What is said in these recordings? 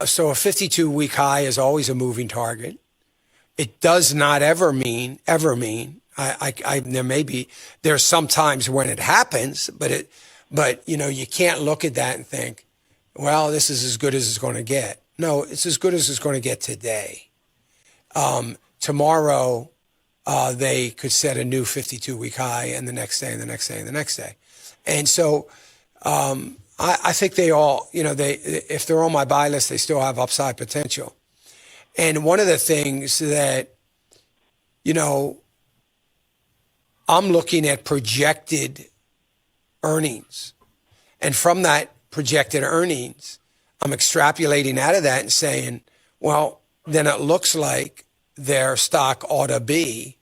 So a 52-week high is always a moving target. It does not ever mean, there's some times when it happens, but you can't look at that and think, well, this is as good as it's going to get. No, it's as good as it's going to get today. Tomorrow, they could set a new 52-week high, and the next day, and the next day, and the next day. And so I think they all, if they're on my buy list, they still have upside potential. And one of the things that, I'm looking at projected earnings. And from that projected earnings, I'm extrapolating out of that and saying, well, then it looks like their stock ought to be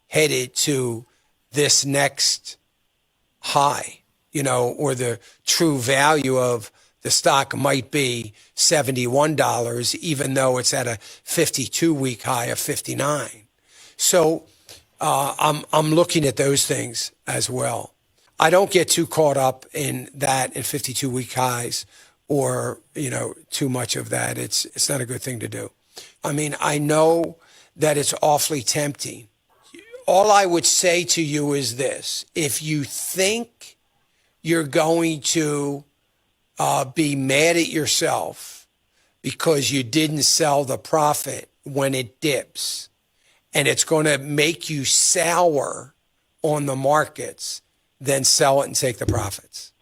headed to this next high, or the true value of the stock might be $71, even though it's at a 52-week high of 59. So I'm looking at those things as well. I don't get too caught up in that in 52-week highs or, too much of that. It's not a good thing to do. I mean, I know that it's awfully tempting. All I would say to you is this: if you think you're going to be mad at yourself because you didn't sell the profit when it dips, and it's going to make you sour on the markets, then sell it and take the profits.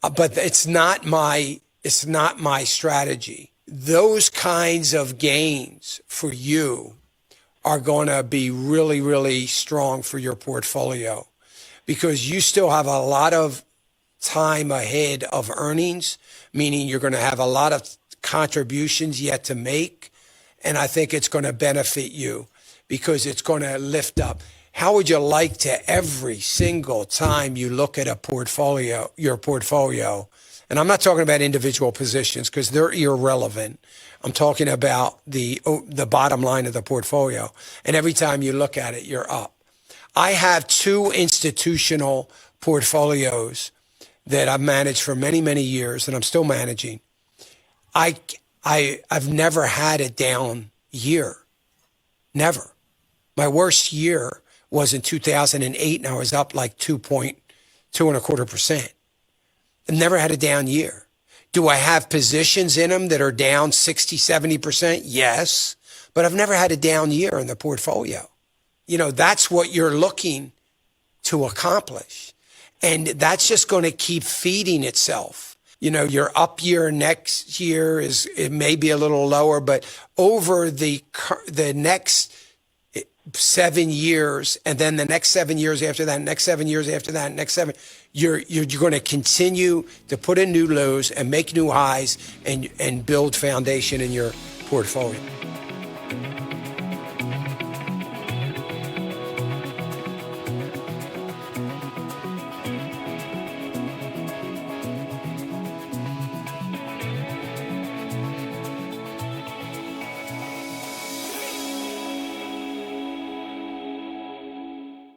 But it's not my strategy. Those kinds of gains for you are going to be really, really strong for your portfolio, because you still have a lot of time ahead of earnings, meaning you're going to have a lot of contributions yet to make. And I think it's going to benefit you because it's going to lift up. How would you like to, every single time you look at your portfolio, and I'm not talking about individual positions because they're irrelevant. I'm talking about the bottom line of the portfolio. And every time you look at it, you're up. I have 2 institutional portfolios that I've managed for many, many years, and I'm still managing. I've never had a down year. Never. My worst year was in 2008, and I was up like 2.25%. I've never had a down year. Do I have positions in them that are down 60, 70%? Yes, but I've never had a down year in the portfolio. That's what you're looking to accomplish. And that's just going to keep feeding itself. Your up year next year it may be a little lower, but over the next 7 years, and then the next 7 years after that, next 7 years after that, next 7, you're going to continue to put in new lows and make new highs and build foundation in your portfolio.